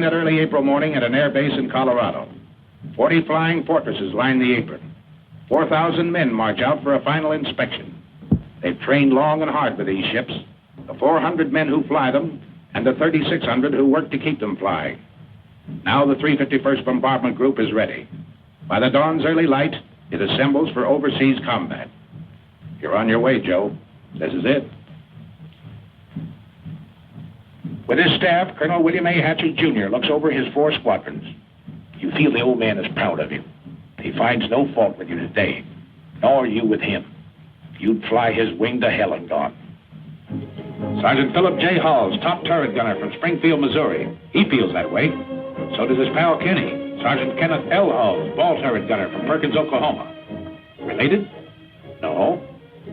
began that early April morning at an air base in Colorado. 40 flying fortresses line the apron. 4,000 men march out for a final inspection. They've trained long and hard for these ships, the 400 men who fly them, and the 3,600 who work to keep them flying. Now the 351st Bombardment Group is ready. By the dawn's early light, it assembles for overseas combat. You're on your way, Joe. This is it. With his staff, Colonel William A. Hatchett, Jr. looks over his 4 squadrons. You feel the old man is proud of you. He finds no fault with you today, nor you with him. You'd fly his wing to hell and gone. Sergeant Philip J. Halls, top turret gunner from Springfield, Missouri. He feels that way. So does his pal Kenny, Sergeant Kenneth L. Halls, ball turret gunner from Perkins, Oklahoma. Related? No.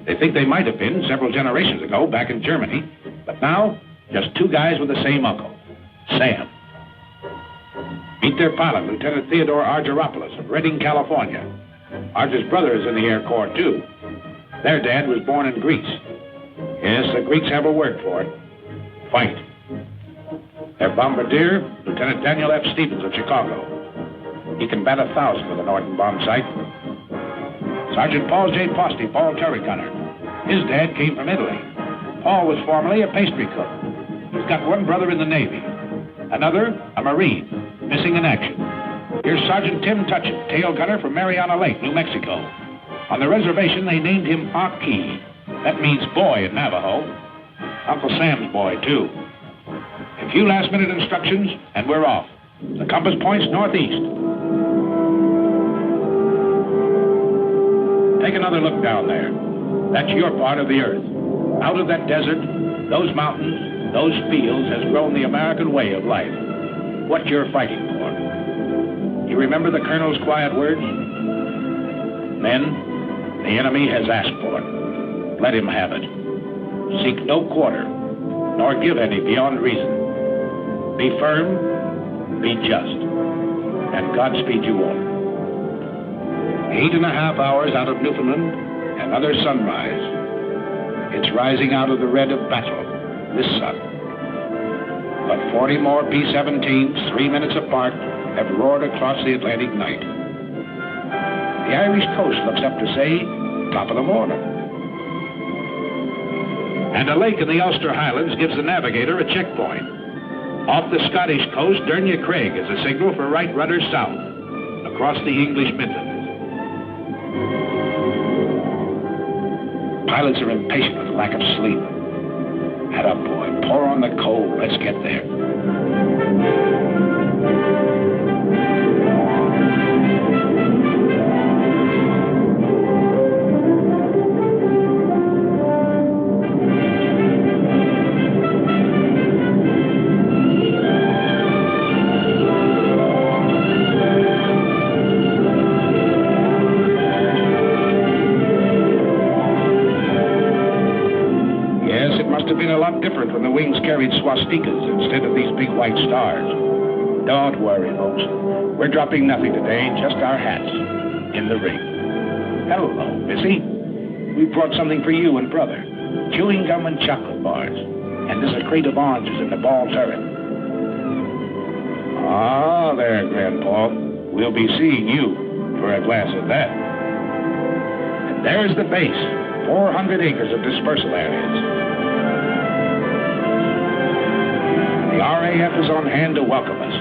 They think they might have been several generations ago back in Germany, but now, just 2 guys with the same uncle, Sam. Meet their pilot, Lieutenant Theodore Argyropoulos of Redding, California. Argy's brother is in the Air Corps, too. Their dad was born in Greece. Yes, the Greeks have a word for it. Fight. Their bombardier, Lieutenant Daniel F. Stevens of Chicago. He can bat 1,000 with a Norton bomb sight. Sergeant Paul J. Posty, ball turret gunner. His dad came from Italy. Paul was formerly a pastry cook. He's got 1 brother in the Navy. Another, a Marine, missing in action. Here's Sergeant Tim Tutchin, tail gunner from Mariana Lake, New Mexico. On the reservation, they named him Aki. That means boy in Navajo. Uncle Sam's boy, too. A few last-minute instructions, and we're off. The compass points northeast. Take another look down there. That's your part of the earth. Out of that desert, those mountains, those fields has grown the American way of life. What you're fighting for. You remember the Colonel's quiet words? Men, the enemy has asked for it. Let him have it. Seek no quarter, nor give any beyond reason. Be firm, be just, and Godspeed you all. 8.5 hours out of Newfoundland, another sunrise. It's rising out of the red of battle, this sun. But 40 more B-17s, 3 minutes apart, have roared across the Atlantic night. The Irish coast looks up to say, top of the morning. And a lake in the Ulster Highlands gives the navigator a checkpoint. Off the Scottish coast, Dernya Craig is a signal for right rudder south, across the English Midlands. Pilots are impatient with the lack of sleep. Head up, boy. Pour on the coal. Let's get there. Different when the wings carried swastikas instead of these big white stars. Don't worry, folks. We're dropping nothing today, just our hats in the ring. Hello, Missy. We brought something for you and Brother. Chewing gum and chocolate bars. And there's a crate of oranges in the ball turret. Ah, there, Grandpa. We'll be seeing you for a glass of that. And there's the base. 400 acres of dispersal areas. The RAF is on hand to welcome us.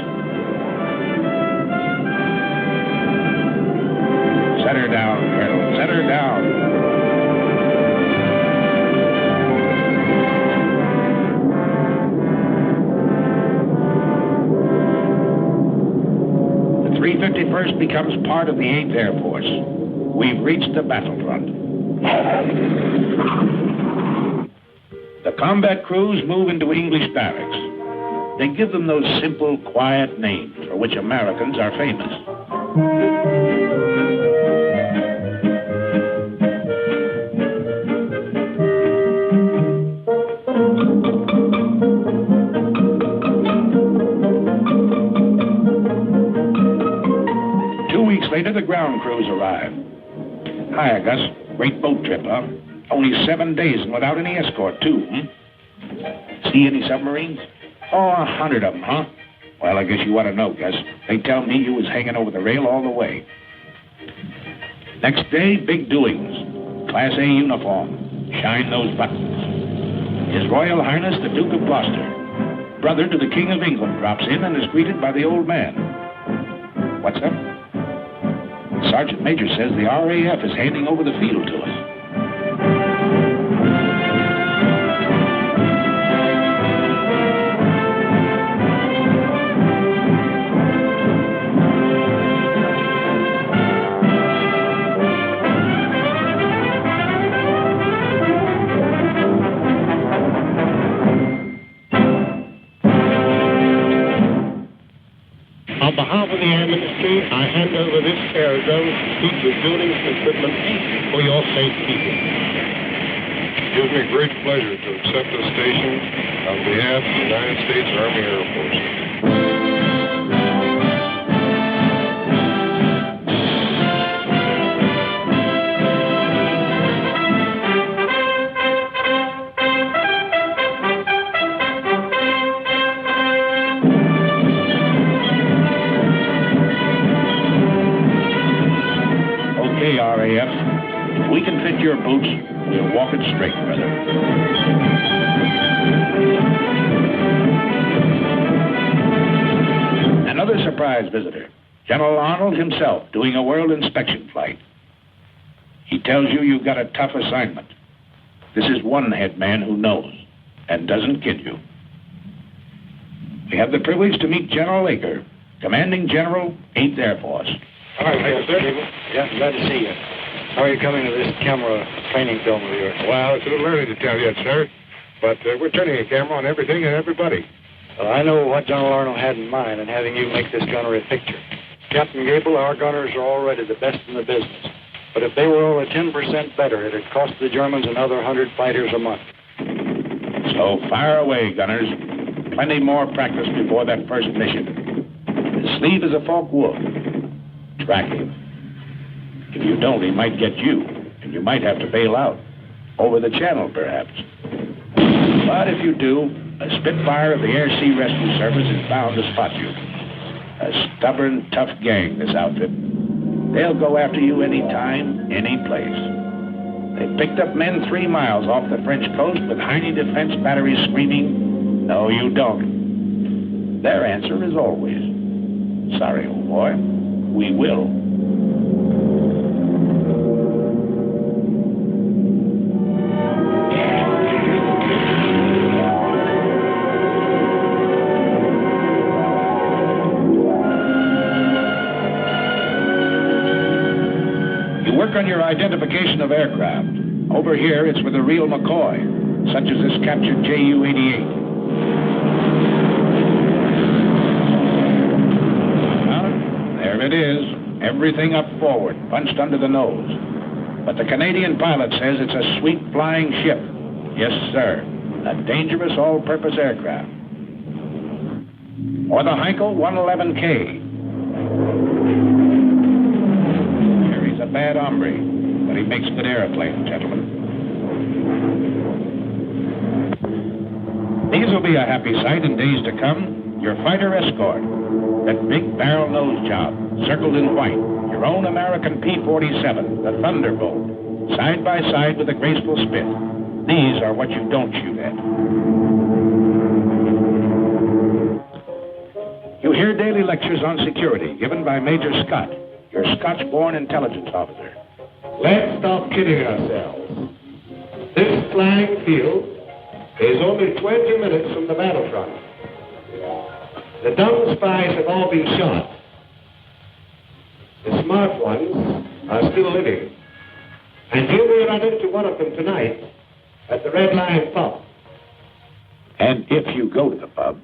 Set her down, Colonel. Set her down. The 351st becomes part of the 8th Air Force. We've reached the battlefront. The combat crews move into English barracks. They give them those simple, quiet names for which Americans are famous. Later, the ground crews arrive. Hiya, Gus. Great boat trip, huh? Only 7 days and without any escort, too, See any submarines? Oh, 100 of them, huh? Well, I guess you want to know, Gus. They tell me you was hanging over the rail all the way. Next day, big doings. Class A uniform. Shine those buttons. His Royal Highness the Duke of Gloucester, brother to the King of England, drops in and is greeted by the old man. What's up? Sergeant Major says the RAF is handing over the field to us. On behalf of the Air Ministry, I hand over this aerodrome complete with buildings and equipment for your safekeeping. It gives me great pleasure to accept this station on behalf of the United States Army Air Force. RAF, if we can fit your boots, we'll walk it straight, brother. Another surprise visitor, General Arnold himself, doing a world inspection flight. He tells you you've got a tough assignment. This is one head man who knows and doesn't kid you. We have the privilege to meet General Aker, Commanding General, 8th Air Force. Hi, sir. Yeah, glad to see you. How are you coming to this camera training film of yours? Well, it's a little early to tell yet, sir, but we're turning a camera on everything and everybody. Well, I know what General Arnold had in mind in having you make this gunnery picture. Captain Gable, our gunners are already the best in the business. But if they were only 10% better, it'd cost the Germans another 100 fighters a month. So fire away, gunners. Plenty more practice before that first mission. His sleeve is a forked wolf. Track him. If you don't, he might get you, and you might have to bail out. Over the channel, perhaps. But if you do, a Spitfire of the Air Sea Rescue Service is bound to spot you. A stubborn, tough gang, this outfit. They'll go after you any time, any place. They picked up men 3 miles off the French coast with Heine defense batteries screaming, "No, you don't." Their answer is always, "Sorry, old boy, we will." Work on your identification of aircraft. Over here, it's with a real McCoy, such as this captured Ju-88. Well, there it is. Everything up forward, punched under the nose. But the Canadian pilot says it's a sweet flying ship. Yes, sir. A dangerous all-purpose aircraft. Or the Heinkel 111K. A bad hombre, but he makes good airplane, gentlemen. These will be a happy sight in days to come. Your fighter escort, that big barrel nose job, circled in white, your own American P-47, the Thunderbolt, side by side with a graceful spit. These are what you don't shoot at. You hear daily lectures on security given by Major Scott, your Scotch-born intelligence officer. Let's stop kidding ourselves. This flying field is only 20 minutes from the battlefront. The dumb spies have all been shot. The smart ones are still living. And you may run into one of them tonight at the Red Lion pub. And if you go to the pub,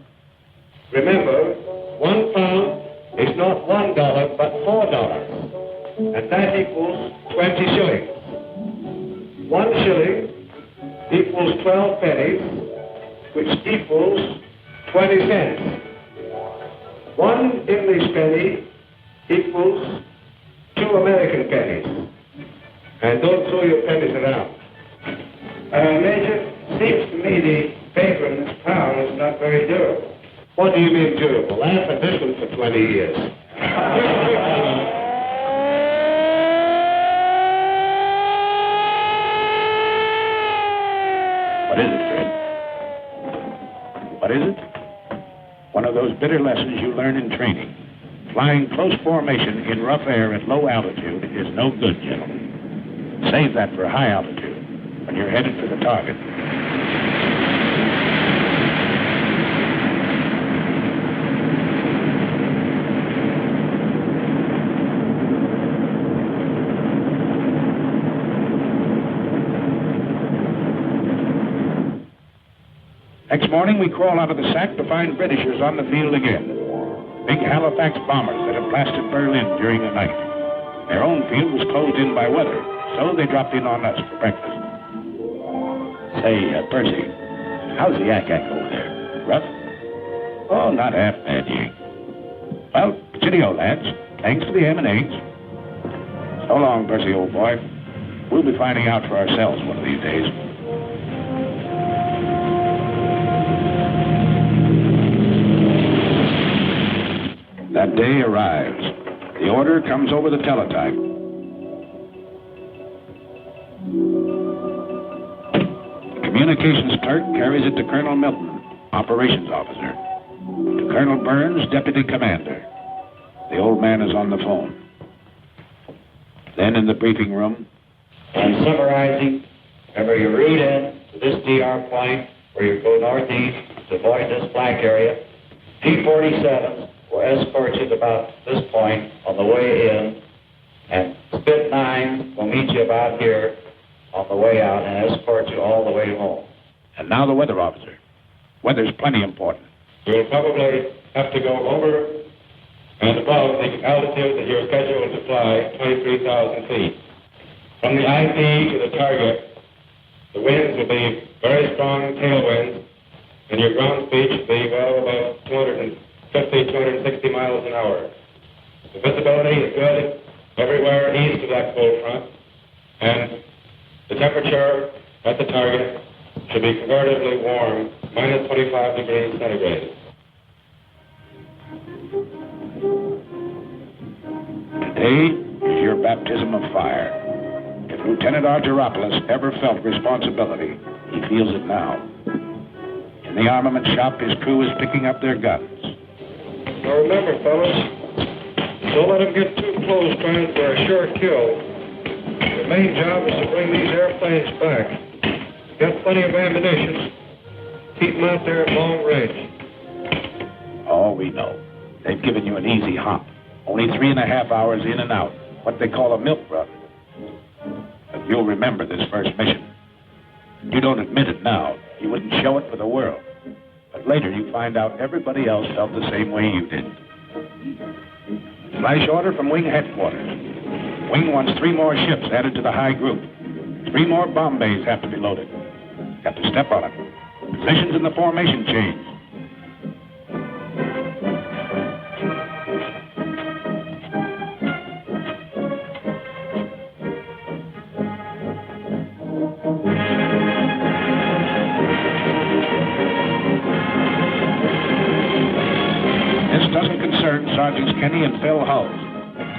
remember, £1 is not $1, but $4. And that equals 20 shillings. 1 shilling equals 12 pennies, which equals 20 cents. 1 English penny equals 2 American pennies. And don't throw your pennies around. Major, seems to me the paper in this town is not very durable. What do you mean durable? Laugh at this one for 20 years. What is it, Fred? What is it? One of those bitter lessons you learn in training. Flying close formation in rough air at low altitude is no good, gentlemen. Save that for high altitude, when you're headed for the target. Next morning, we crawl out of the sack to find Britishers on the field again. Big Halifax bombers that had blasted Berlin during the night. Their own field was closed in by weather, so they dropped in on us for breakfast. Say, Percy, how's the yak over there? Rough? Oh, not half bad, Yank. Well, cheerio, lads. Thanks for the ham and eggs. So long, Percy, old boy. We'll be finding out for ourselves one of these days. That day arrives. The order comes over the teletype. The communications clerk carries it to Colonel Milton, operations officer. To Colonel Burns, deputy commander. The old man is on the phone. Then in the briefing room. I'm summarizing. Remember your route in to this DR point where you go northeast to avoid this black area. P-47s will escort you to about this point on the way in, and Spit 9 will meet you about here on the way out and escort you all the way home. And now the weather officer. Weather's plenty important. You'll probably have to go over and above the altitude that you're scheduled to fly, 23,000 feet. From the IP to the target, the winds will be very strong tailwinds, and your ground speed should be well above 260 miles an hour. The visibility is good everywhere east of that cold front, and the temperature at the target should be comparatively warm, minus 25 degrees centigrade. Today is your baptism of fire. If Lieutenant Argyropoulos ever felt responsibility, he feels it now. In the armament shop, his crew is picking up their guns. Now remember, fellas, don't let them get too close trying for a sure kill. The main job is to bring these airplanes back. Got plenty of ammunition. Keep them out there at long range. Oh, we know. They've given you an easy hop. Only 3.5 hours in and out. What they call a milk run. But you'll remember this first mission. You don't admit it now. You wouldn't show it for the world. But later you find out everybody else felt the same way you did. Flash order from Wing headquarters. Wing wants 3 more ships added to the high group. 3 more bomb bays have to be loaded. Got to step on it. Positions in the formation change. Sergeants Kenny and Phil Hull.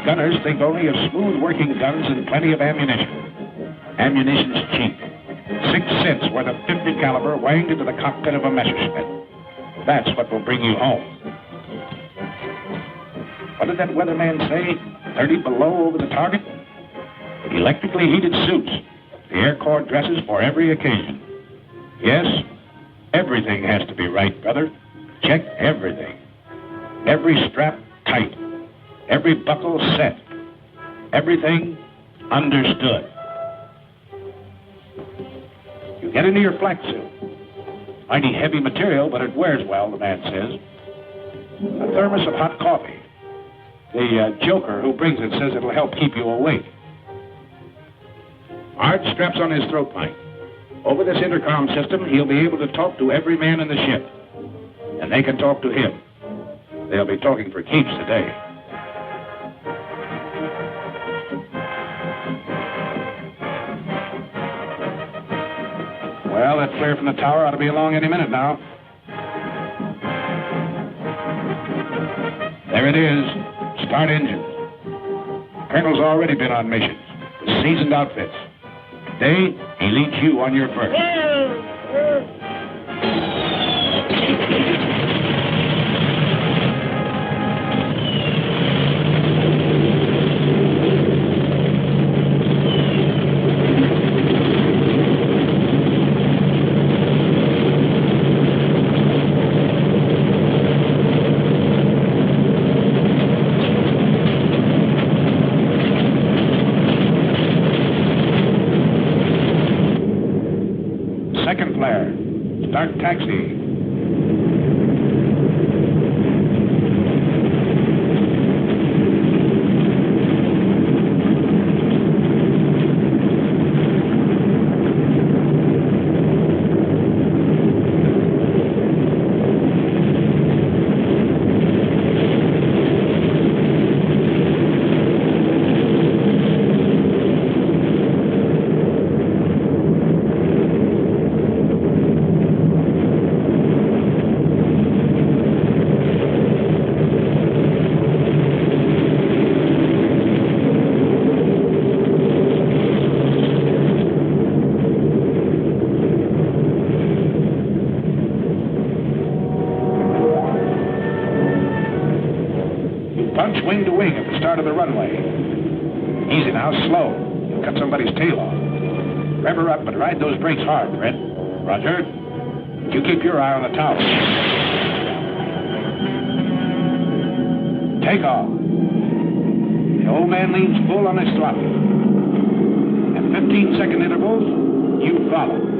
Gunners think only of smooth-working guns and plenty of ammunition. Ammunition's cheap. 6 cents worth of .50 caliber wanged into the cockpit of a Messerschmitt. That's what will bring you home. What did that weatherman say? 30 below over the target? Electrically heated suits. The Air Corps dresses for every occasion. Yes, everything has to be right, brother. Check everything. Every strap tight. Every buckle set. Everything understood. You get into your flak suit. Mighty heavy material, but it wears well, the man says. A thermos of hot coffee. The joker who brings it says it'll help keep you awake. Art straps on his throat mic. Over this intercom system, he'll be able to talk to every man in the ship. And they can talk to him. They'll be talking for keeps today. Well, that flare from the tower ought to be along any minute now. There it is. Start engines. Colonel's already been on missions with seasoned outfits. Today, he leads you on your first. Second flare. Start taxi. Punch wing to wing at the start of the runway. Easy now, slow. You'll cut somebody's tail off. Rev her up, but ride those brakes hard, Red. Roger. You keep your eye on the tower. Take off. The old man leans full on his throttle. At 15-second intervals, you follow.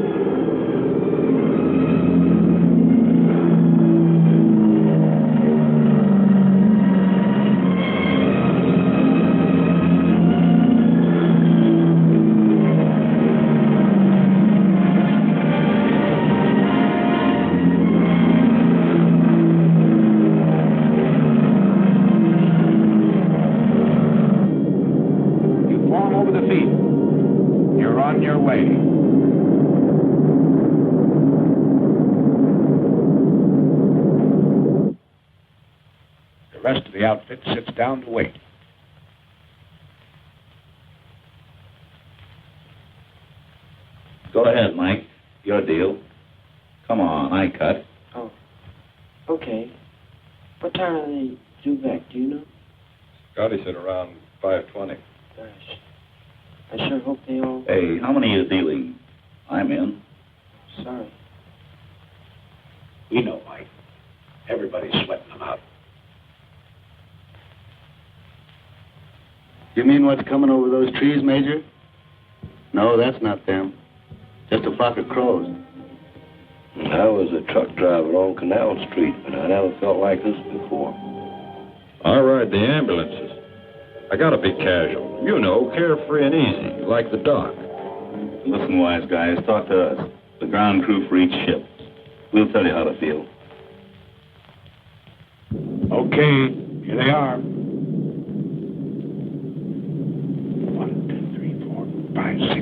You're on your way. The rest of the outfit sits down to wait. Go ahead, Mike. Your deal. Come on, I cut. Oh, okay. What time are they due back, do you know? Scotty said around 5:20. Gosh. I sure hope they all... Hey, how many are you dealing? I'm in. Sorry. We know, Mike. Everybody's sweating them out. You mean what's coming over those trees, Major? No, that's not them. Just a flock of crows. I was a truck driver on Canal Street, but I never felt like this before. I ride the ambulances. I got a big casual. You know, carefree and easy, like the doc. Listen, wise guys, talk to us. The ground crew for each ship. We'll tell you how to feel. Okay, here they are. 1, 2, 3, 4, 5, 6,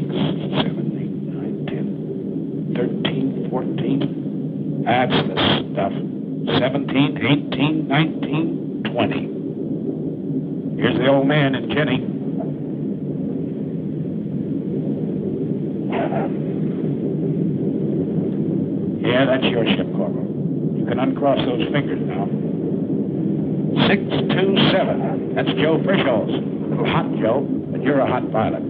7, 8, 9, 10, 13, 14. That's the stuff. 17, 18, 19, 20. Here's the old man and Jenny. Yeah, that's your ship, Corporal. You can uncross those fingers now. 627. That's Joe Frischholz. A little hot, Joe, but you're a hot pilot.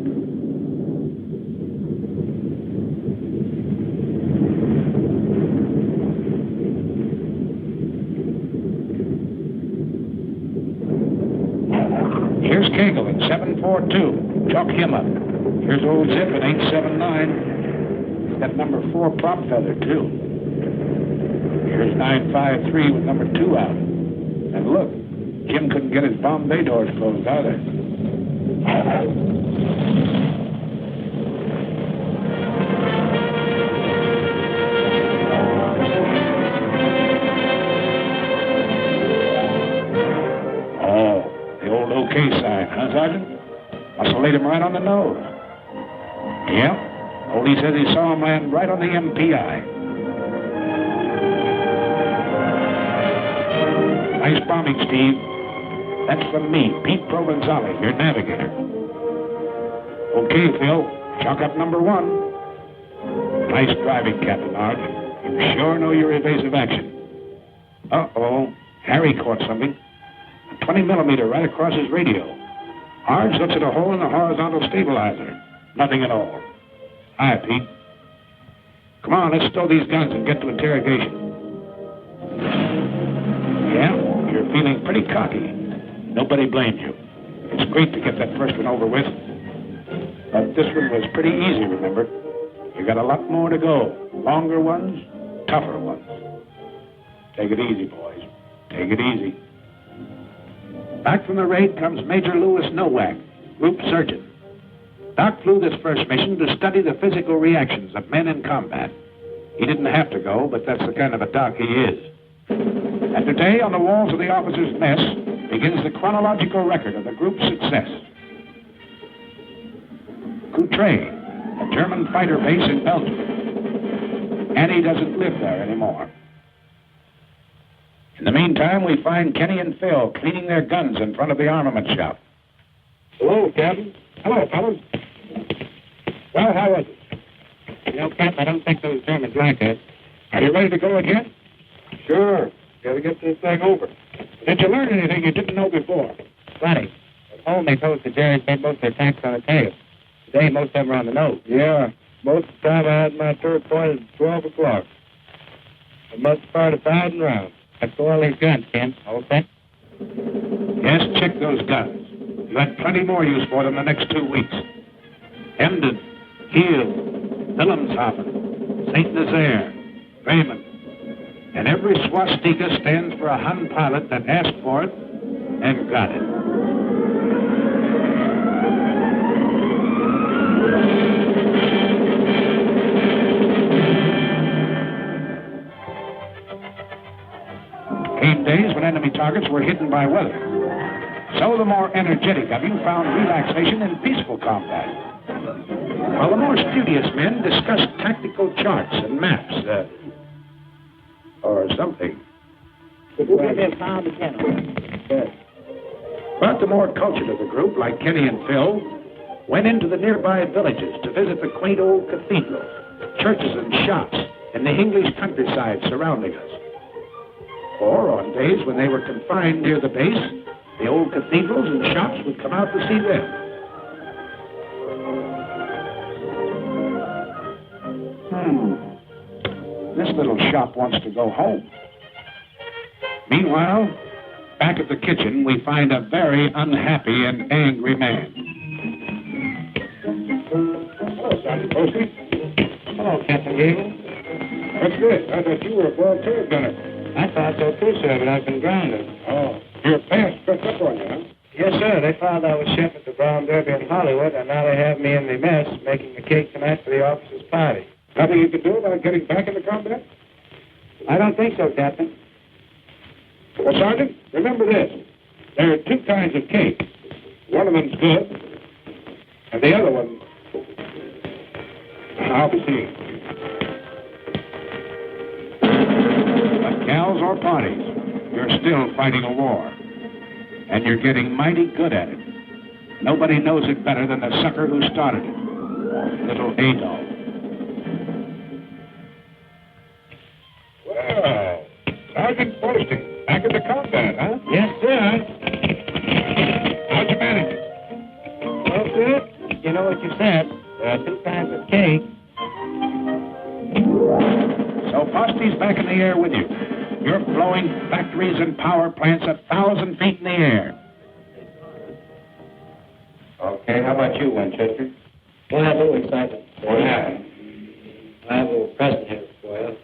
Here's Cagle at 742. Chalk him up. Here's old Zip at 879. He's got number 4 prop feather, too. Here's 953 with number 2 out. And look, Jim couldn't get his Bombay doors closed either. OK sign, huh, Sergeant? Must have laid him right on the nose. Yeah. Oldie says he saw him land right on the MPI. Nice bombing, Steve. That's from me, Pete Provenzale, your navigator. Okay, Phil, chalk up number 1. Nice driving, Captain Arch. You sure know your evasive action. Uh-oh, Harry caught something. A 20 millimeter right across his radio. Arch looks at a hole in the horizontal stabilizer. Nothing at all. Hi, Pete. Come on, let's stow these guns and get to interrogation. Yeah, you're feeling pretty cocky. Nobody blamed you. It's great to get that first one over with. But this one was pretty easy, remember? You got a lot more to go. Longer ones, tougher ones. Take it easy, boys. Take it easy. Back from the raid comes Major Louis Nowak, Group Surgeon. Doc flew this first mission to study the physical reactions of men in combat. He didn't have to go, but that's the kind of a doc he is. And today, on the walls of the officers' mess, begins the chronological record of the group's success. Coutray, a German fighter base in Belgium. Annie doesn't live there anymore. In the meantime, we find Kenny and Phil cleaning their guns in front of the armament shop. Hello, Captain. Hello, fellas. Well, how was it? You know, Cap, I don't think those Germans like us. Are you ready to go again? Sure. Got to get this thing over. Did you learn anything you didn't know before? Plenty. At home, they told us the Jerry's made most of their attacks on the tail. Today, most of them are on the nose. Yeah. Most of the time I had my turret pointed at 12 o'clock. I must have fired 1,000 rounds. Let's go all these guns, Ken. All set? Yes, check those guns. You had plenty more use for them the next 2 weeks. Emden, Kiel, Wilhelmshaven, St. Nazaire, Bremen. And every swastika stands for a Hun pilot that asked for it and got it. Came days when enemy targets were hidden by weather. So the more energetic of you found relaxation in peaceful combat. While the more studious men discussed tactical charts and maps, or something. But But the more cultured of the group, like Kenny and Phil, went into the nearby villages to visit the quaint old cathedrals, churches and shops in the English countryside surrounding us. Or on days when they were confined near the base, the old cathedrals and shops would come out to see them. This little shop wants to go home. Meanwhile, back at the kitchen, we find a very unhappy and angry man. Hello, Sergeant Posty. Hello, Captain Gable. What's this? I thought you were a boiled turret gunner. I thought so too, sir, but I've been grounded. Oh, your past crept up on you, huh? Yes, sir. They found I was chef at the Brown Derby in Hollywood, and now they have me in the mess making the cake tonight for the officers' party. Nothing you can do about getting back into combat? I don't think so, Captain. Well, Sergeant, remember this. There are 2 kinds of cake. One of them's good, and the other one, I'll be seeing. But gals or parties, you're still fighting a war. And you're getting mighty good at it. Nobody knows it better than the sucker who started it. Little Adolf. Well, Sergeant Posting, back into combat, huh? Yes, sir. How'd you manage it? Well, sir, you know what you said. There are 2 kinds of cake. So Posty's back in the air with you. You're blowing factories and power plants 1,000 feet in the air. Okay, how about you, Winchester? Well, I'm a little excited. What happened? I have a little present here for you.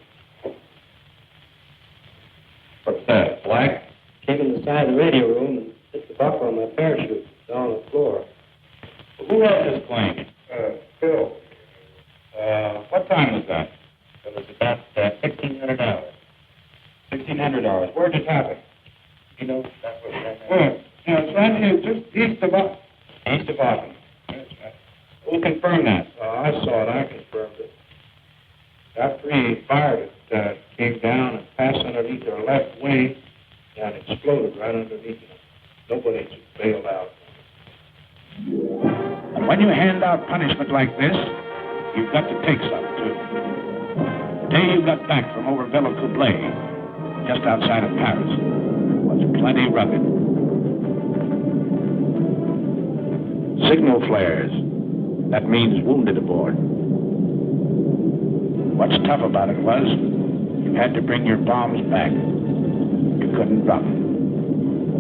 What's that, black? Came in the side of the radio room and hit the buckle on my parachute down on the floor. Who wrote this claim? Phil. What time was that? It was about $1,600. $1,600. Where'd it happen? You know, that was... Well, it's right here, just east of us. East of Austin. Who confirmed that? I saw it. I confirmed it. After he fired it, came down and passed underneath our left wing and exploded right underneath it. Nobody's bailed out. And when you hand out punishment like this, you've got to take some, too. The day you got back from over Villacoublay, just outside of Paris, was plenty rugged. Signal flares. That means wounded aboard. What's tough about it was you had to bring your bombs back. You couldn't drop them.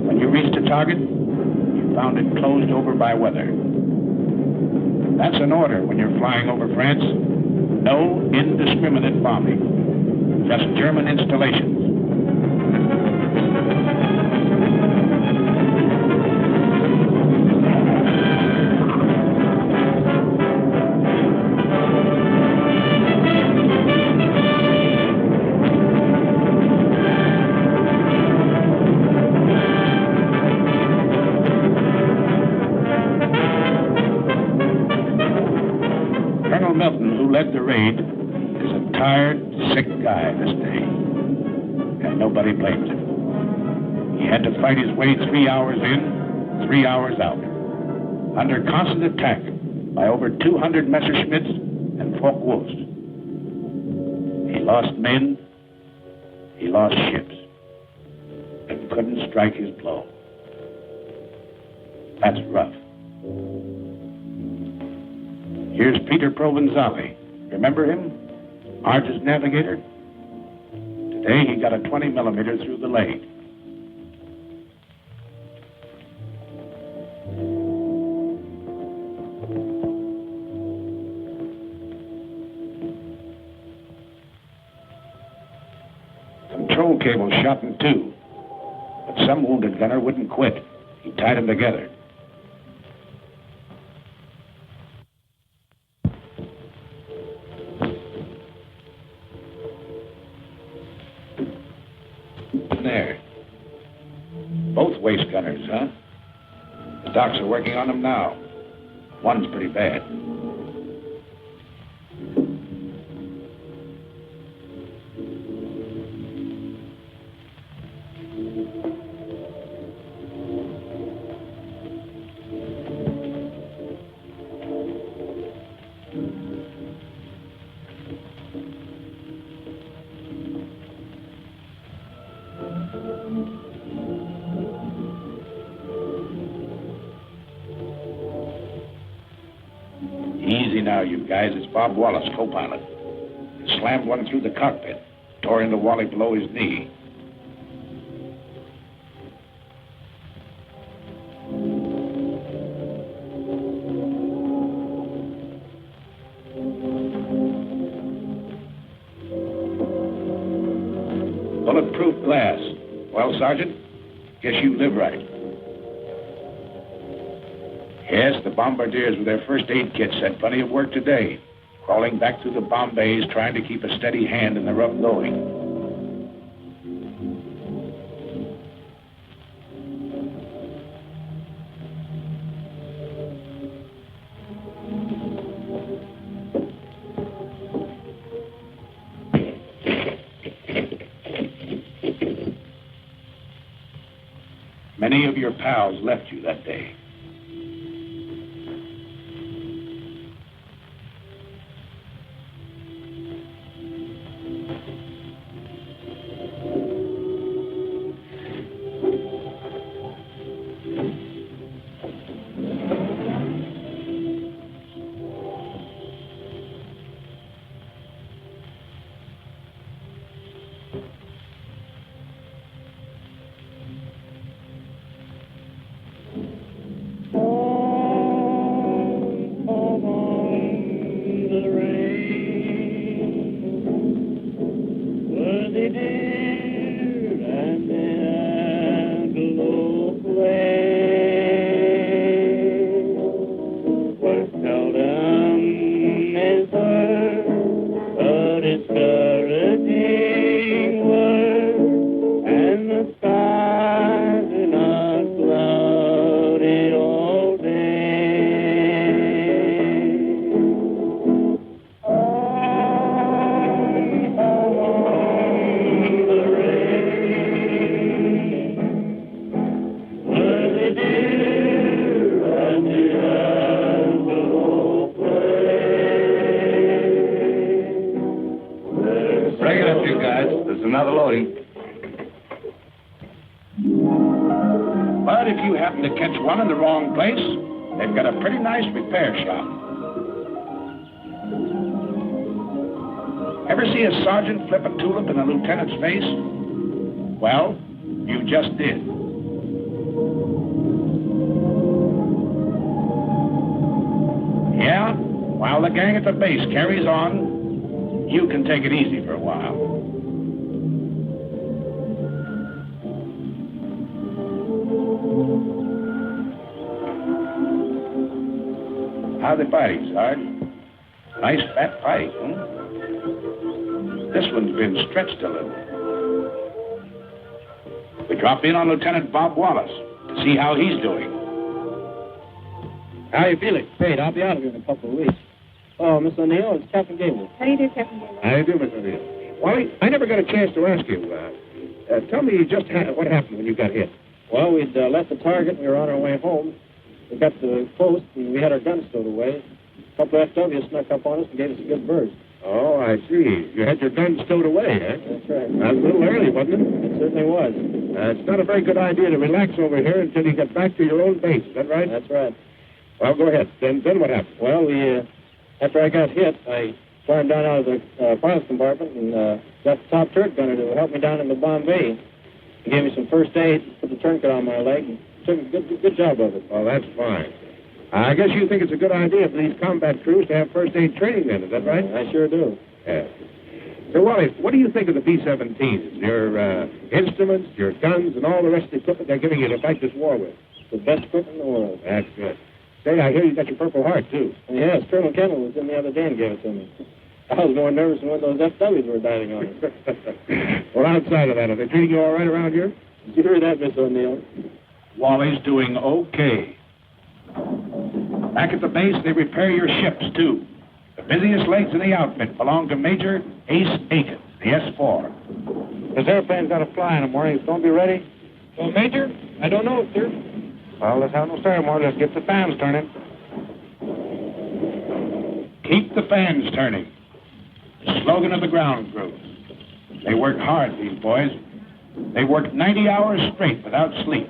When you reached a target, you found it closed over by weather. That's an order when you're flying over France. No indiscriminate bombing. Just German installations. Led the raid is a tired, sick guy this day, and nobody blames him. He had to fight his way 3 hours in, 3 hours out, under constant attack by over 200 Messerschmitts and Focke-Wulfs. He lost men, he lost ships, and couldn't strike his blow. That's rough. Here's Peter Provenzali. Remember him? Argus navigator? Today he got a 20 millimeter through the leg. Control cable shot in two, but some wounded gunner wouldn't quit. He tied them together. There. Both waist gunners, huh? The docs are working on them now. One's pretty bad. Easy now, you guys. It's Bob Wallace, co-pilot. He slammed one through the cockpit, tore into Wally below his knee. Bulletproof glass. Well, Sergeant, guess you live right. Yes, the bombardiers with their first aid kits had plenty of work today, crawling back through the bomb bays, trying to keep a steady hand in the rough going. Many of your pals left you that day. another loading. But if you happen to catch one in the wrong place, they've got a pretty nice repair shop. Ever see a sergeant flip a tulip in a lieutenant's face? Well, you just did. Yeah, while the gang at the base carries on, you can take it easy for a while. How they fighting, Sarge? Nice fat fight, huh? This one's been stretched a little. We drop in on Lieutenant Bob Wallace to see how he's doing. How you feeling? Great. I'll be out of here in a couple of weeks. Oh, Miss O'Neill, it's Captain Gable. How do you do, Captain Gable? How do you do, Miss O'Neill? Wally, I never got a chance to ask you. Tell me just what happened when you got hit. Well, we'd left the target and we were on our way home. We got to the post and we had our guns stowed away. A couple of FWs snuck up on us and gave us a good burst. Oh, I see. You had your guns stowed away, huh? That's right. That's a little early, wasn't it? It certainly was. It's not a very good idea to relax over here until you get back to your own base. Is that right? That's right. Well, go ahead. Then what happened? Well, after I got hit, I climbed down out of the pilot's compartment and got the top turret gunner to help me down into Bombay. He gave me some first aid, put the tourniquet on my leg, and took a good job of it. Oh, that's fine. I guess you think it's a good idea for these combat crews to have first aid training then, is that right? I sure do. Yeah. So, Wally, what do you think of the B-17s? Your instruments, your guns, and all the rest of the equipment they're giving you to fight this war with? The best equipment in the world. That's good. Say, I hear you got your Purple Heart, too. Yes, Colonel Kendall was in the other day and gave it to me. I was more nervous than when those FWs were diving on it. Well, outside of that, are they treating you all right around here? Did you hear that, Miss O'Neill? Wally's doing okay. Back at the base, they repair your ships, too. The busiest legs in the outfit belong to Major Ace Aiken, the S-4. This airplane's got to fly in the morning. It's going to be ready? Well, Major, I don't know, sir. Well, let's have no ceremony. Let's get the fans turning. Keep the fans turning. The slogan of the ground crew. They work hard, these boys. They work 90 hours straight without sleep.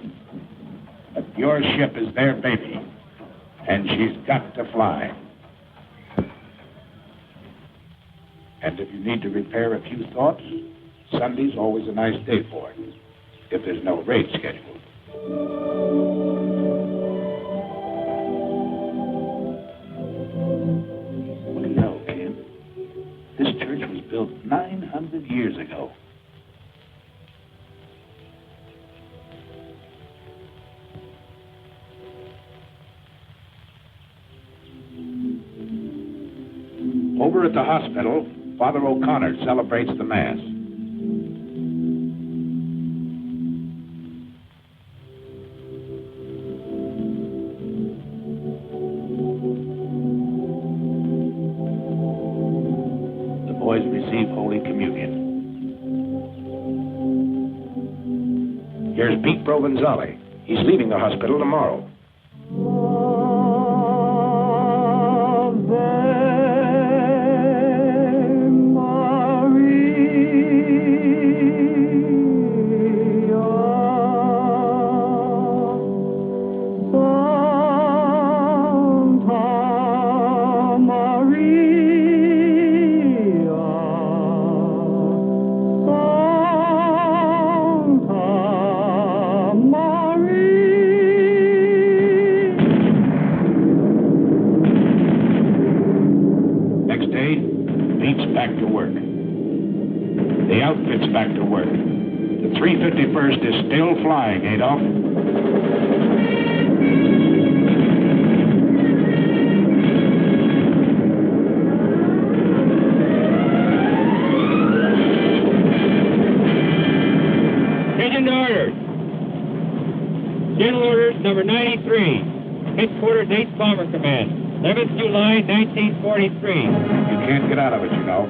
But your ship is their baby, and she's got to fly. And if you need to repair a few thoughts, Sunday's always a nice day for it, if there's no raid scheduled. What do you know, Ken? This church was built 900 years ago. Over at the hospital, Father O'Connor celebrates the Mass. The boys receive Holy Communion. Here's Pete Provenzale. He's leaving the hospital tomorrow. Back to work. The outfit's back to work. The 351st is still flying, Adolf. Attention to orders. General orders number 93. Headquarters 8th Bomber Command. 11th July, 1943. You can't get out of it, you know.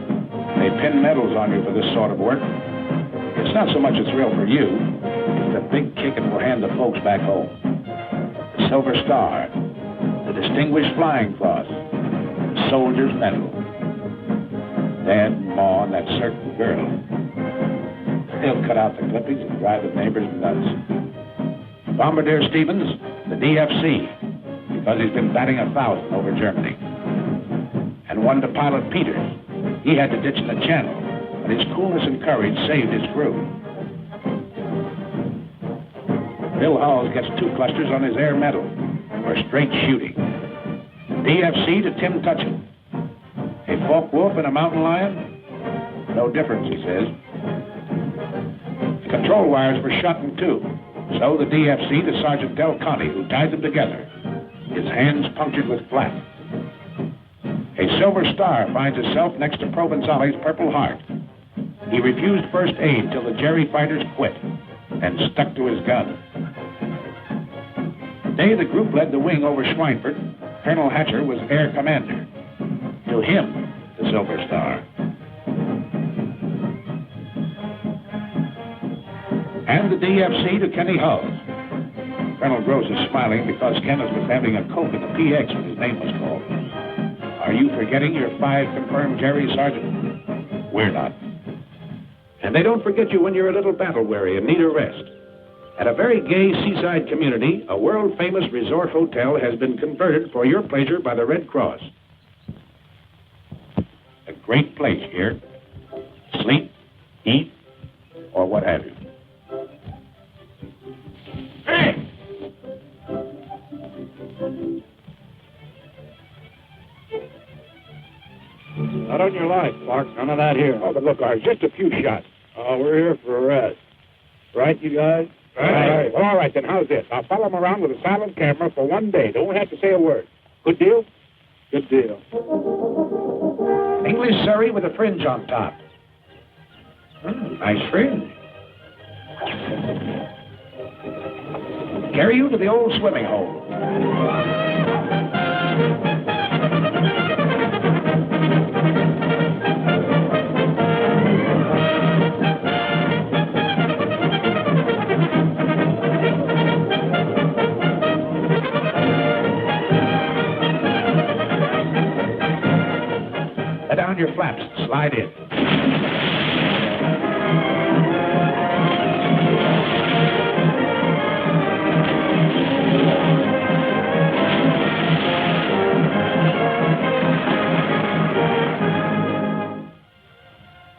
They pin medals on you for this sort of work. It's not so much a thrill for you. It's the big kick it will hand the folks back home. The Silver Star, the Distinguished Flying Cross, the Soldier's Medal. Dad and Ma and that certain girl. They'll cut out the clippings and drive the neighbors nuts. Bombardier Stevens, the DFC, because he's been batting 1,000 over Germany. And one to pilot Peters. He had to ditch the channel, but his coolness and courage saved his crew. Bill Hawes gets 2 clusters on his Air Medal for straight shooting. DFC to Tim Tutchin. A Focke Wulf and a mountain lion? No difference, he says. The control wires were shot in 2. So the DFC to Sergeant Del Conte, who tied them together. His hands punctured with flak. A Silver Star finds itself next to Provenzali's Purple Heart. He refused first aid till the Jerry fighters quit and stuck to his gun. The day the group led the wing over Schweinfurt, Colonel Hatcher was air commander. To him, the Silver Star. And the DFC to Kenny Hawes. Colonel Gross is smiling because Kenneth was having a Coke in the PX when his name was called. Are you forgetting your 5 confirmed Jerry, Sergeant? We're not. And they don't forget you when you're a little battle-weary and need a rest. At a very gay seaside community, a world-famous resort hotel has been converted for your pleasure by the Red Cross. A great place here. Sleep, eat, or what have you. Hey! Not on your life, Clark. None of that here. Oh, but look, Art, just a few shots. Oh, we're here for a rest. Right, you guys? Right. All right, then how's this? I'll follow him around with a silent camera for 1 day. Don't have to say a word. Good deal? Good deal. English Surrey with a fringe on top. Nice fringe. Carry you to the old swimming hole. Let down your flaps. Slide in.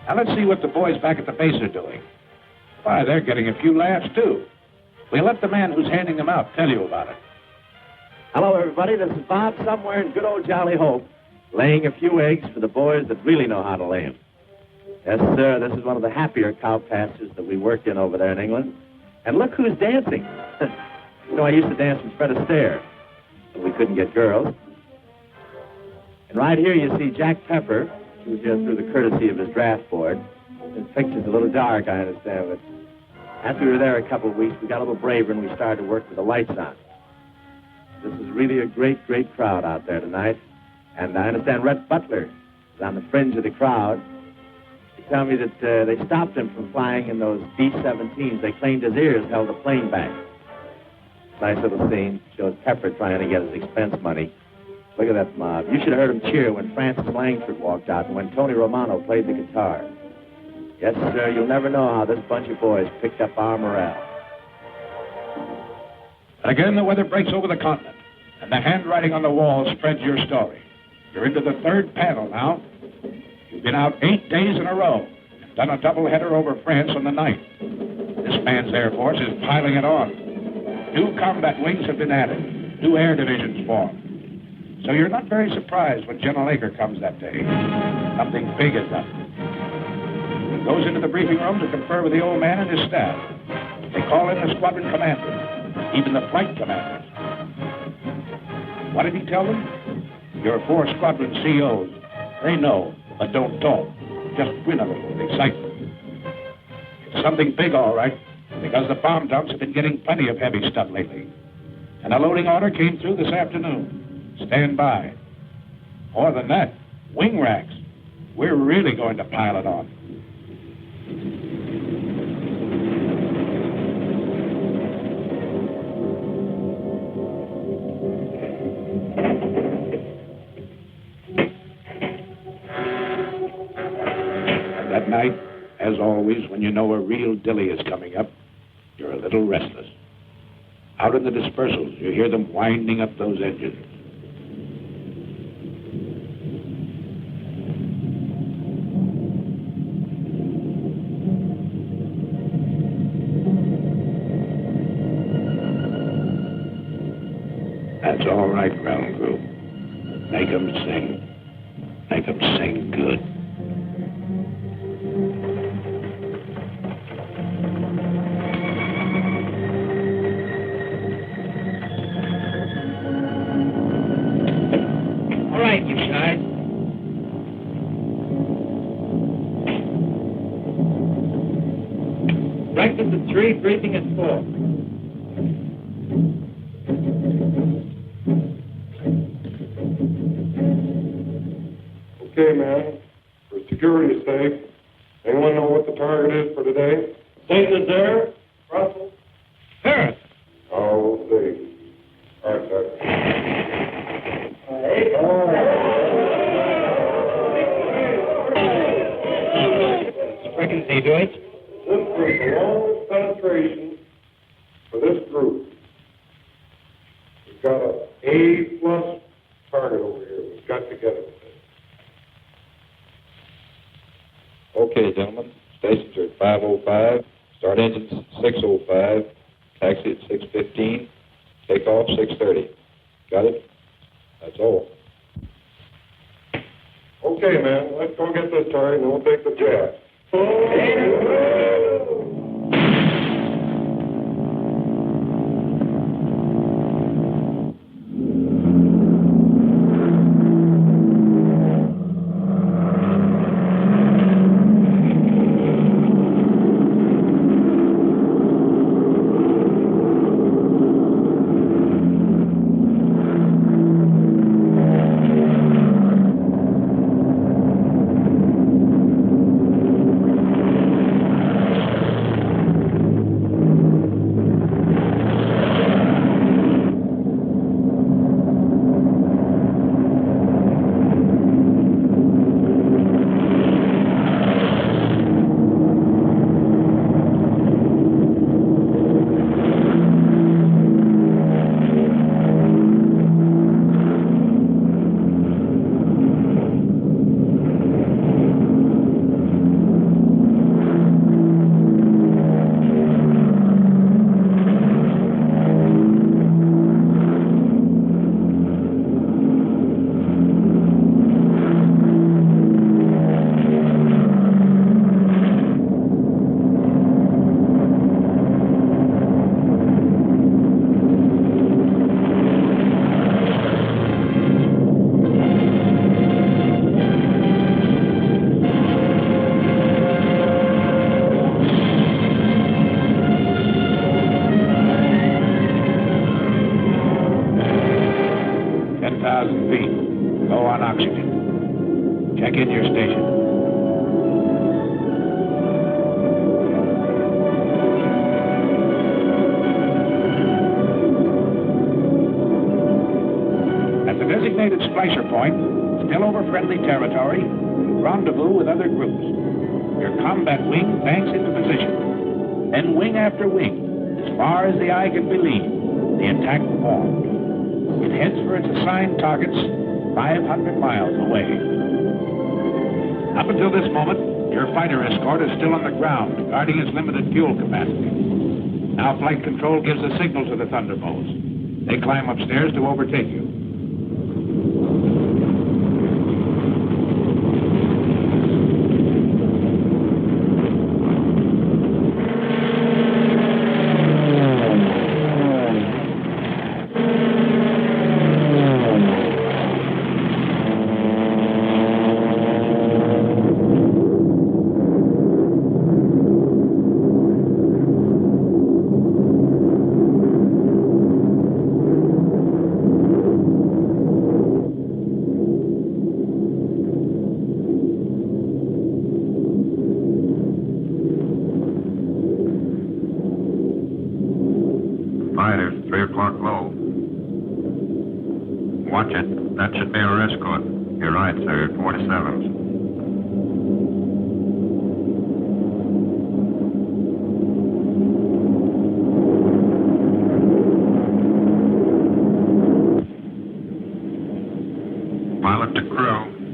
Now let's see what the boys back at the base are doing. Why, they're getting a few laughs, too. We'll let the man who's handing them out tell you about it. Hello, everybody. This is Bob somewhere in good old Jolly Hope, laying a few eggs for the boys that really know how to lay them. Yes, sir, this is one of the happier cow pastures that we worked in over there in England. And look who's dancing. You know, I used to dance with Fred Astaire, but we couldn't get girls. And right here you see Jack Pepper, who was here through the courtesy of his draft board. His picture's a little dark, I understand, but after we were there a couple of weeks, we got a little braver and we started to work with the lights on. This is really a great, great crowd out there tonight. And I understand Rhett Butler is on the fringe of the crowd. They tell me that they stopped him from flying in those B-17s. They claimed his ears held the plane back. Nice little scene. Shows Pepper trying to get his expense money. Look at that mob. You should have heard him cheer when Francis Langford walked out and when Tony Romano played the guitar. Yes, sir, you'll never know how this bunch of boys picked up our morale. Again, the weather breaks over the continent, and the handwriting on the wall spreads your story. You're into the 3rd panel now. You've been out 8 days in a row and done a doubleheader over France on the 9th. This man's Air Force is piling it on. 2 combat wings have been added. 2 air divisions formed. So you're not very surprised when General Aker comes that day. Something big is up. He goes into the briefing room to confer with the old man and his staff. They call in the squadron commanders, even the flight commanders. What did he tell them? Your 4 squadron COs. They know, but don't talk. Just grin a little with excitement. It's something big, all right, because the bomb dumps have been getting plenty of heavy stuff lately. And a loading order came through this afternoon. Stand by. More than that, wing racks. We're really going to pile it on. And that night, as as always, when you know a real dilly is coming up, you're a little restless. Out in the dispersals, you hear them winding up those engines. That's all right, ground crew. Make 'em sing. Make 'em sing good. All right, you guys. Breakfast at 3, briefing at 4. Okay, man. For security's sake, anyone know what the target is for today? Satan is there? Russell? Paris. Oh, we'll see. All right, sir. Sprechen Sie Deutsch? This is the longest penetration for this group. We've got an A+ target over here. We've got to get it. Okay, gentlemen. Stations are at 5:05. Start engines 6:05. Taxi at 6:15. Takeoff 6:30. Got it? That's all. Okay, man. Let's go get this target and we'll take the jet. Check in your station. At the designated splicer point, still over friendly territory, rendezvous with other groups. Your combat wing banks into position. Then wing after wing, as far as the eye can believe, the attack formed. It heads for its assigned targets 500 miles away. Up until this moment, your fighter escort is still on the ground, guarding its limited fuel capacity. Now flight control gives a signal to the Thunderbolts. They climb upstairs to overtake you. Fighters, 3 o'clock low. Watch it. That should be our escort. You're right, sir. 47s.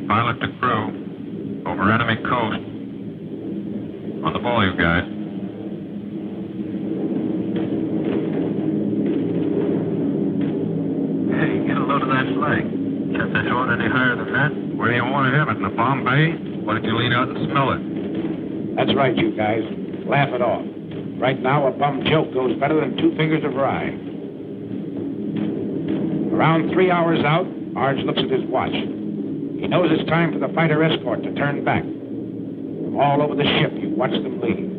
pilot to crew, over enemy coast. On the ball, you guys. Hey, get a load of that flag. Can't they throw it any higher than that? Where do you want to have it? In the bomb bay? Why don't you lean out and smell it? That's right, you guys. Laugh it off. Right now, a bum joke goes better than 2 fingers of rye. Around 3 hours out, Arch looks at his watch. He knows it's time for the fighter escort to turn back. From all over the ship, you watch them leave.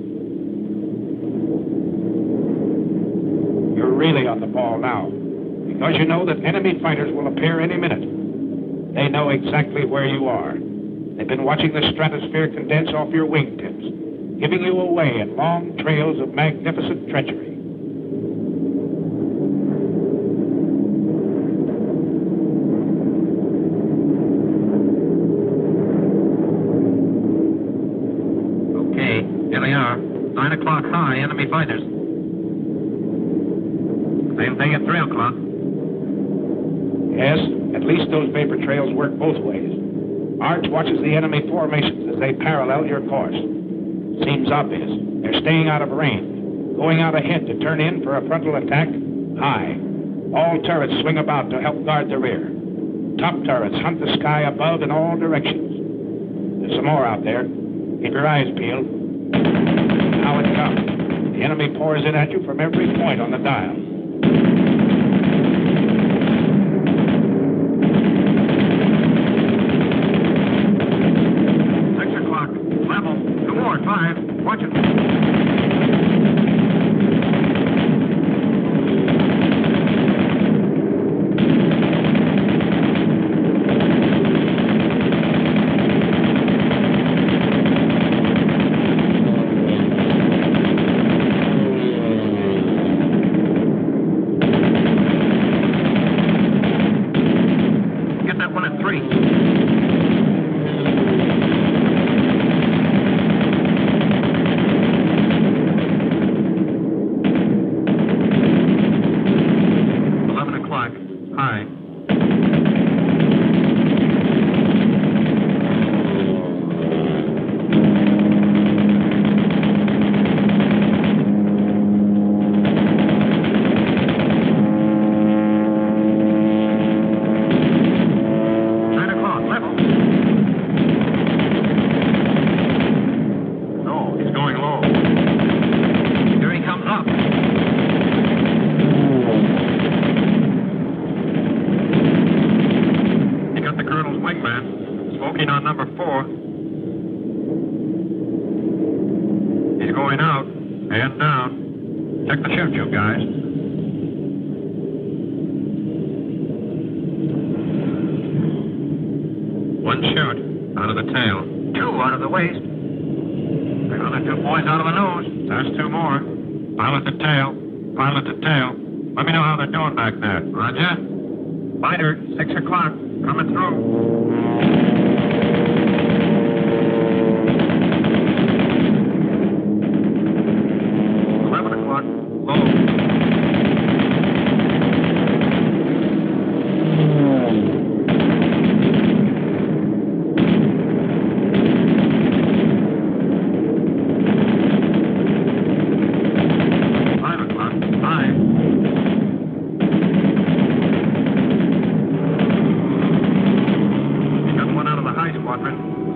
You're really on the ball now, because you know that enemy fighters will appear any minute. They know exactly where you are. They've been watching the stratosphere condense off your wingtips, giving you away in long trails of magnificent treachery. Okay, here they are. 9 o'clock high, enemy fighters. Same thing at 3 o'clock. Yes, at least those vapor trails work both ways. Arch watches the enemy formations as they parallel your course. Seems obvious. They're staying out of range, going out ahead to turn in for a frontal attack high. All turrets swing about to help guard the rear. Top turrets hunt the sky above in all directions. There's some more out there. Keep your eyes peeled. Now it comes. The enemy pours in at you from every point on the dial. Watch it. Get that one at 3. Going out and down. Check the chute, you guys. One chute out of the tail. 2 out of the waist. Another 2 points out of the nose. There's 2 more. Pilot the tail. Pilot the tail. Let me know how they're doing back there. Roger. Fighter, 6 o'clock. Coming through.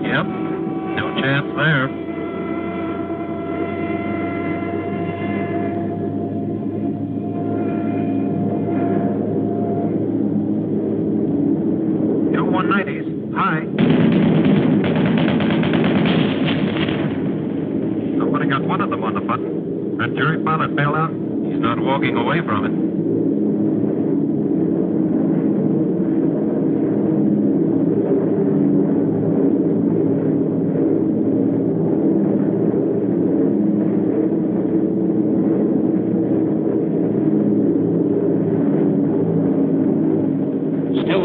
Yep, no chance there. Two 190s, high. Somebody got one of them on the button. That jury pilot bailed out. He's not walking away from it.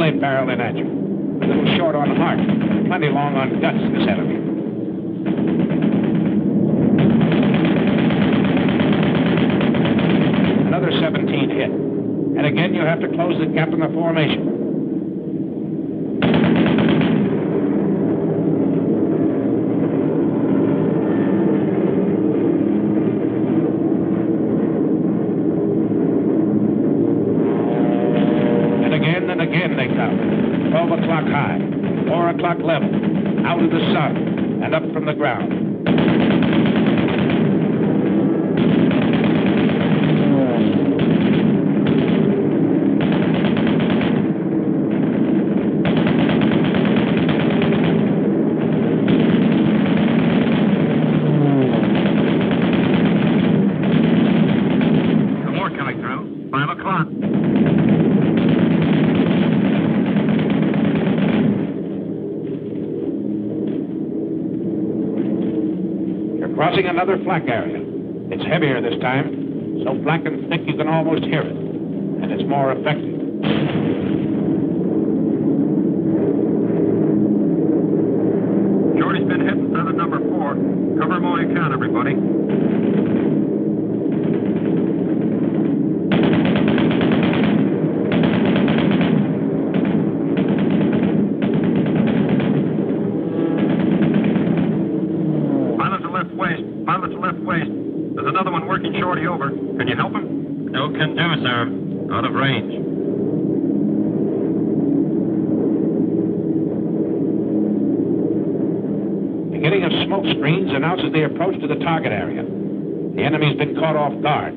Barreling at you. A little short on heart, plenty long on guts, this enemy. Another 17 hit. And again, you have to close the gap in the formation. and again they come. 12 o'clock high, 4 o'clock level, out of the sun, and up from the ground. Crossing another flak area. It's heavier this time, so black and thick you can almost hear it, and it's more effective. Shorty's been hitting feather number 4. Cover him all you can, everybody. There's another one working Shorty over. Can you help him? No can do, sir. Out of range. Beginning of smoke screens announces the approach to the target area. The enemy's been caught off guard.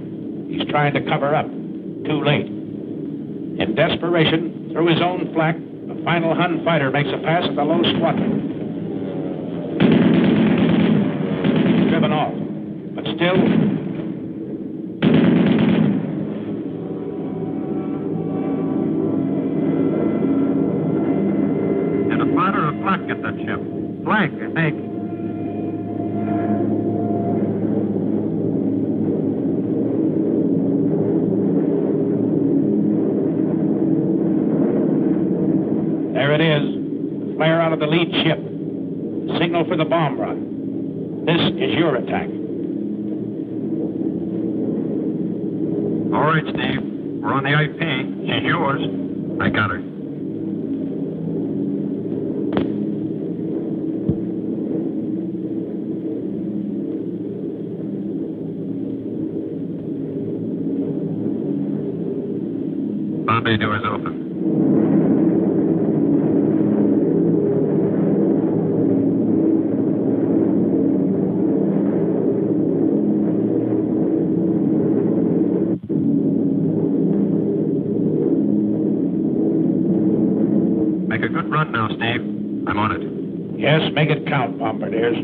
He's trying to cover up. Too late. In desperation, through his own flak, the final Hun fighter makes a pass at the low squadron. He's driven off. But still, and a fighter or flak get that ship? Flank, I think. There it is. The flare out of the lead ship. The signal for the bomb run. This is your attack. All right, Steve. We're on the IP. She's yours. I got her. Bombay doors open. Make a good run now, Steve. I'm on it. Yes, make it count, bombardiers.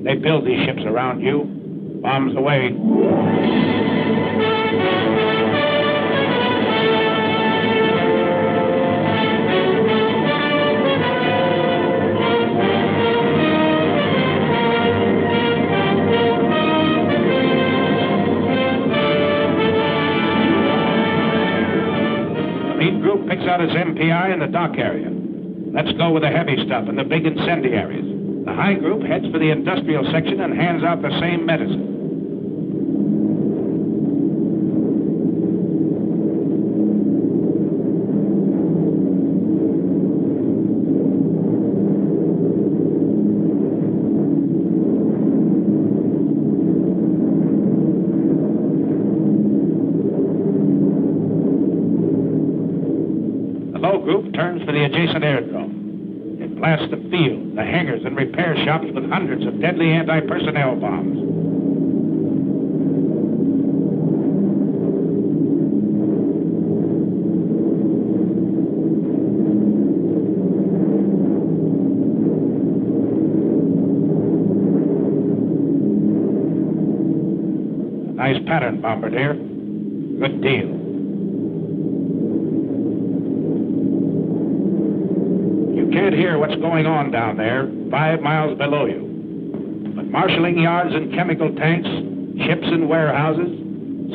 They build these ships around you. Bombs away. Group picks out its MPI in the dock area. Let's go with the heavy stuff and the big incendiaries. The high group heads for the industrial section and hands out the same medicine. Low group turns for the adjacent airdrome. It blasts the field, the hangars, and repair shops with hundreds of deadly anti-personnel bombs. A nice pattern, bombardier. Good deal. Can't hear what's going on down there, 5 miles below you. But marshalling yards and chemical tanks, ships and warehouses,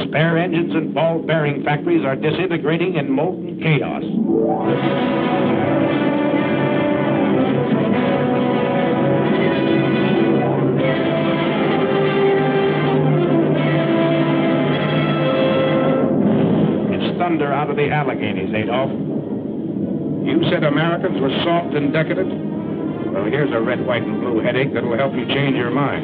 spare engines and ball bearing factories are disintegrating in molten chaos. It's thunder out of the Alleghenies, Adolf. You said Americans were soft and decadent? Well, here's a red, white, and blue headache that'll help you change your mind.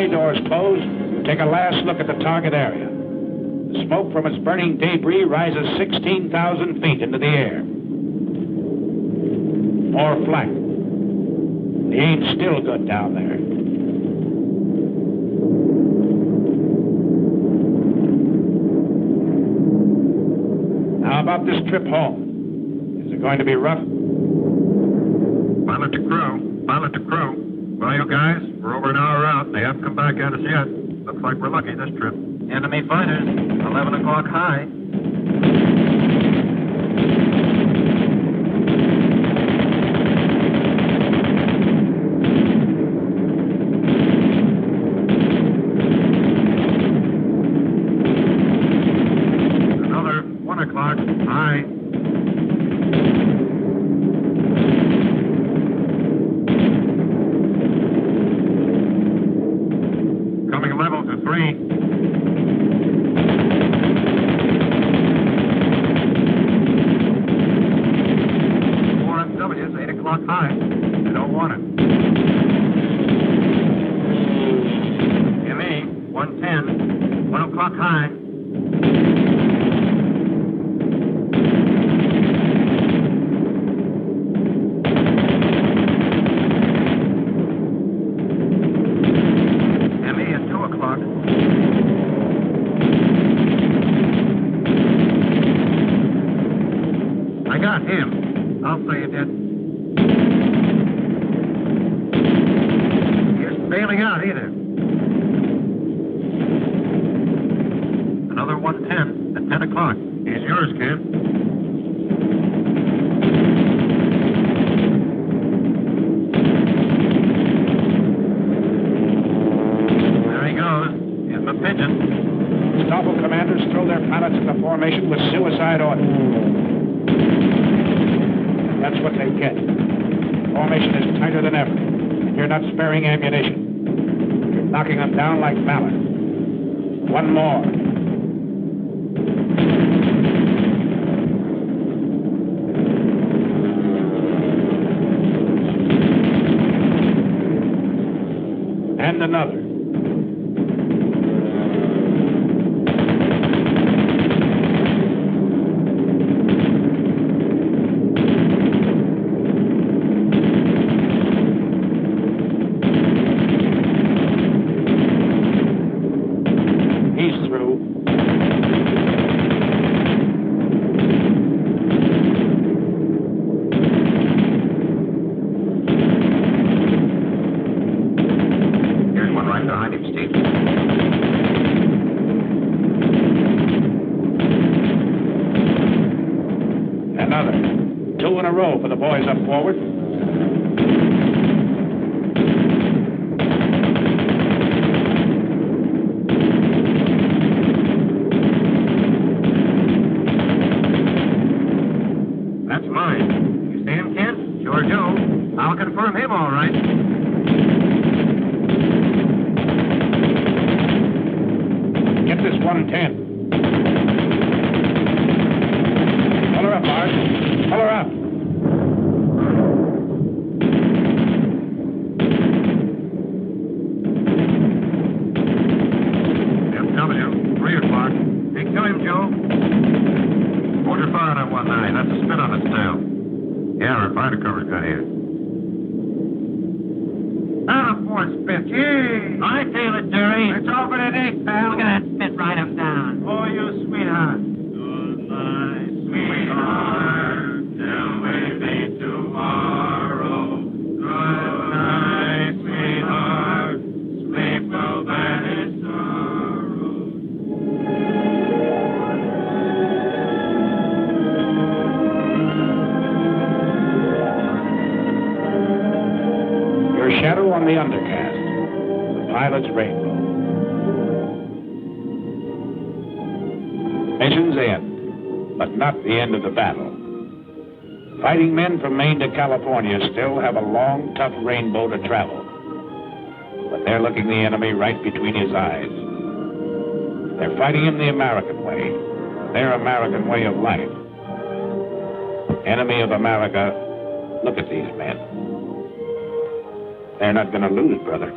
runway doors close, take a last look at the target area. The smoke from its burning debris rises 16,000 feet into the air. More flak. The aim's still good down there. How about this trip home? Is it going to be rough? Pilot to crew. Pilot to crew. Well, you guys, we're over an hour out. They haven't come back at us yet. Looks like we're lucky this trip. Enemy fighters, 11 o'clock high. Another 1 o'clock high. Coming level to 3. High. They don't want it. ME, 110, 1 o'clock high. ME at 2 o'clock. I got him. I'll say you did. Bailing out either. Another 110 at 10 o'clock. He's yours, kid. There he goes. Here's the pigeon. Stoffel commanders throw their pilots into formation with suicide orders. That's what they get. Formation is tighter than ever. You're not sparing ammunition. You're knocking them down like mallards. One more. And another. Another. 2 in a row for the boys up forward. That's mine. You see him, Kent? Sure do. I'll confirm him all right. Get this 110. Pull her up, Mark. Pull her up. FW, 3 o'clock. Hey, kill him, Joe. Hold your fire on 1-9. That's a spin on its tail. Yeah, our fighter cover's got here. Ah, poor spit. Gee! I feel it, Jerry. It's over today, pal. Look at that spit right him down. Oh, you sweetheart. Good night, sweetheart. Till we meet tomorrow. Good night, sweetheart. Sleep well, banish sorrow. Your shadow on the undercast. The pilot's rainbow. Mission's end, but not the end of the battle. Fighting men from Maine to California still have a long, tough rainbow to travel. But they're looking the enemy right between his eyes. They're fighting him the American way, their American way of life. Enemy of America, look at these men. They're not going to lose, brother.